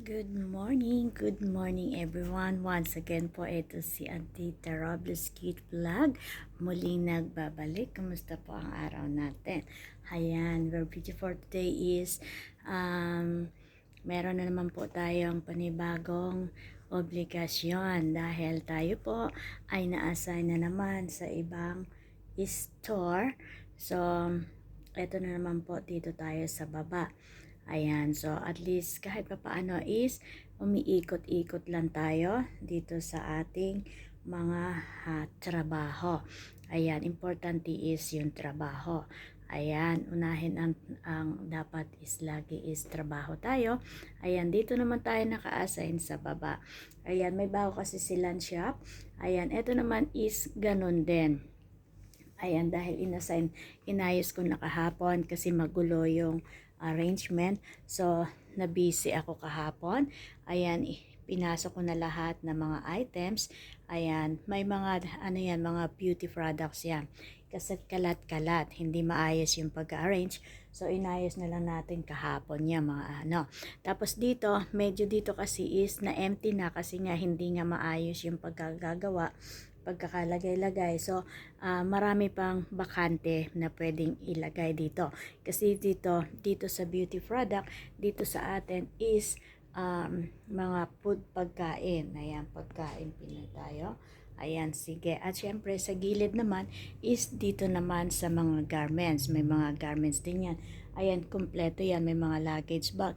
Good morning everyone. Once again po, ito si Auntie Tarables Cute Vlog. Muling nagbabalik. Kumusta po ang araw natin? Ayan, our video for today is meron na naman po tayong panibagong obligasyon dahil tayo po ay na-assign na naman sa ibang store. So, ito na naman po, dito tayo sa baba. Ayan, so at least kahit pa paano is umiikot-ikot lang tayo dito sa ating mga trabaho. Ayan, importante is yung trabaho. Ayan, unahin ang dapat is lagi is trabaho tayo. Ayan, dito naman tayo naka-assign sa baba. Ayan, may bago kasi silang shop. Ayan, ito naman is ganun din. Ayan, dahil inayos ko na kahapon kasi magulo yung arrangement. So, na-busy ako kahapon. Ayan, pinasok ko na lahat ng mga items. Ayan, may mga, mga beauty products yan. Kasi kalat-kalat, hindi maayos yung pag-arrange. So, inayos na lang natin kahapon yan, Tapos dito, medyo dito kasi is na-empty na kasi nga hindi nga maayos yung pagkakalagay-lagay. So, marami pang bakante na pwedeng ilagay dito. Kasi dito sa beauty product, dito sa atin is mga food pagkain. Ayan, pagkain pina tayo. Ayan, sige. At syempre, sa gilid naman is dito naman sa mga garments. May mga garments din yan. Ayan, kompleto yan. May mga luggage bag.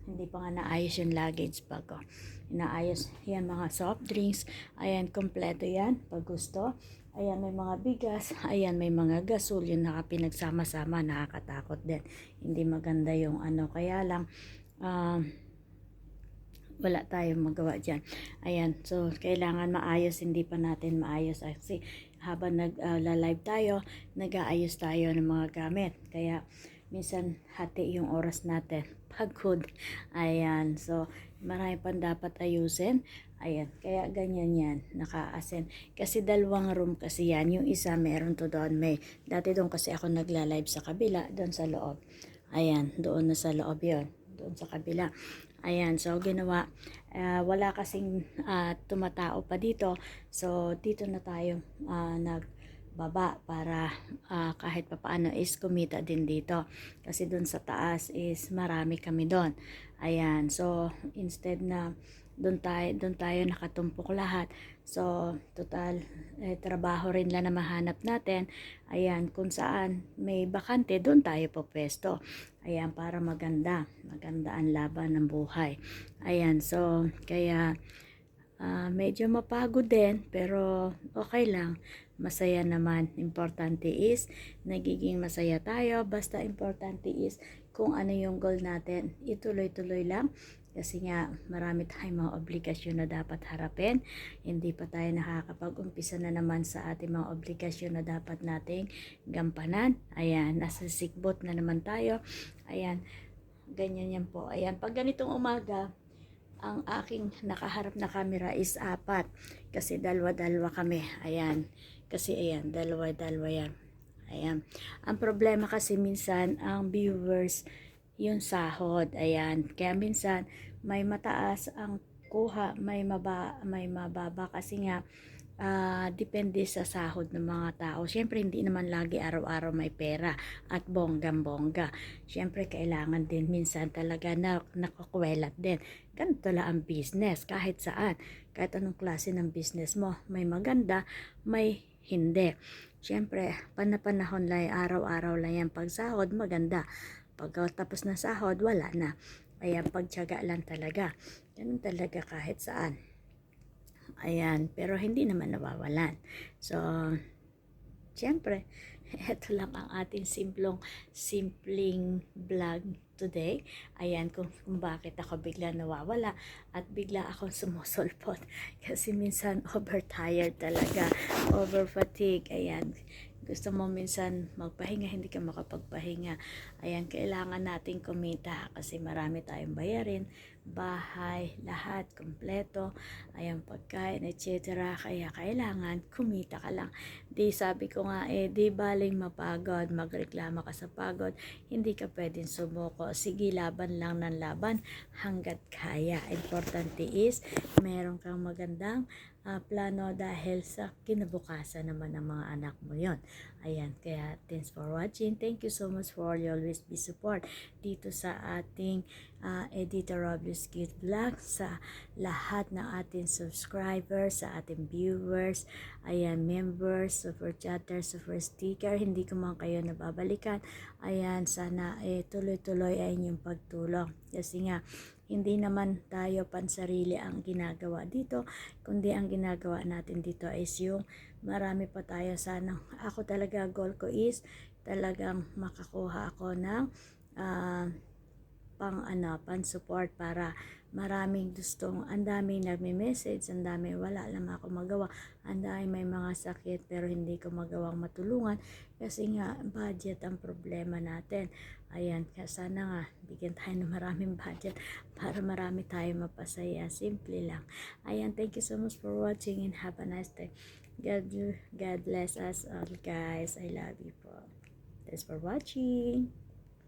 Hindi pa nga naayos yung luggage bag ko. Inaayos yan, mga soft drinks. Ayan, kompleto yan pag gusto. Ayan, may mga bigas. Ayan, may mga gasol. Yung pinagsama-sama, nakakatakot din. Hindi maganda yung kaya lang wala tayong magawa dyan. Ayan, so kailangan maayos, hindi pa natin maayos kasi habang nag-live tayo, nag-aayos tayo ng mga gamit. Kaya minsan hati yung oras natin. Pagod. Ayan, so marami pang dapat ayusin. Ayan, kaya ganyan yan, naka-ascend. Kasi dalawang room kasi yan. Yung isa meron to doon. Dati doon kasi ako nagla-live sa kabila, doon sa loob. Ayan, doon na sa loob yon, doon sa kabila. Ayan, so ginawa, wala kasing tumatao pa dito. So, dito na tayo nagbaba para kahit papaano is kumita din dito. Kasi dun sa taas is marami kami doon. Ayan, so instead na doon tayo nakatumpok lahat. So, total, trabaho rin lang na mahanap natin. Ayan, kung saan may bakante, doon tayo po pwesto. Ayan, para maganda ang laban ng buhay. Ayan, so, kaya, medyo mapagod din, pero okay lang. Masaya naman. Importante is, nagiging masaya tayo. Basta importante is, kung ano yung goal natin, ituloy-tuloy lang. Kasi nga, marami tayong mga obligasyon na dapat harapin. Hindi pa tayo nakakapag-umpisa na naman sa ating mga obligasyon na dapat nating gampanan. Ayan, nasa sikbot na naman tayo. Ayan, ganyan yan po. Ayan, pag ganitong umaga, ang aking nakaharap na camera is 4. Kasi dalawa-dalawa kami. Ayan, kasi ayan, dalawa-dalawa yan. Ayan. Ang problema kasi minsan, ang viewers, yung sahod. Ayan. Kaya minsan, may mataas ang kuha, may mababa kasi nga, depende sa sahod ng mga tao. Siyempre, hindi naman lagi araw-araw may pera at bonggang-bongga. Siyempre, kailangan din minsan talaga na nakakwelat din. Ganito lang ang business, kahit saan. Kahit anong klase ng business mo. May maganda, may hindi. Siyempre, panahon lang, araw-araw lang yan. Pag sahod, maganda. Pag tapos na sahod, wala na. Ayan, pagtiyaga lang talaga. Ganun talaga kahit saan. Ayan, pero hindi naman nawawalan. So, siyempre, ito lang ang ating simpleng vlog today. Ayan, kung bakit ako bigla nawawala at bigla akong sumusulpot. Kasi minsan overtired talaga, over fatigue. Ayan, gusto mo minsan magpahinga, hindi ka makapagpahinga. Ayan, kailangan nating kumita kasi marami tayong bayarin, bahay, lahat, kompleto, ayan, pagkain, etc. Kaya kailangan kumita ka lang. Di sabi ko nga, di baling mapagod, magreklamo ka sa pagod, hindi ka pwedeng sumuko. Sige, laban lang ng laban hanggat kaya. Importante is, meron kang magandang plano dahil sa kinabukasan naman ng mga anak mo yon. Ayan, kaya thanks for watching. Thank you so much for your always be support dito sa ating Editor Robles Cute Vlog, sa lahat ng ating subscribers, sa ating viewers, ayan, members, super chatter, super sticker, hindi ko man kayo nababalikan. Ayan, sana tuloy-tuloy ay inyong pagtulong. Kasi nga, hindi naman tayo pansarili ang ginagawa dito, kundi ang ginagawa natin dito is yung marami pa tayo. Sana ako talaga, goal ko is talagang makakuha ako ng pan support para maraming gustong, ang daming nagme-message, ang daming wala lang ako magawa, ang daming may mga sakit pero hindi ko magawang matulungan kasi nga budget ang problema natin. Ayan, kaya sana nga bigyan tayo ng maraming budget para marami tayo mapasaya. Simple lang. Ayan, thank you so much for watching and have a nice day. God bless us all, guys. I love you po. Thanks for watching.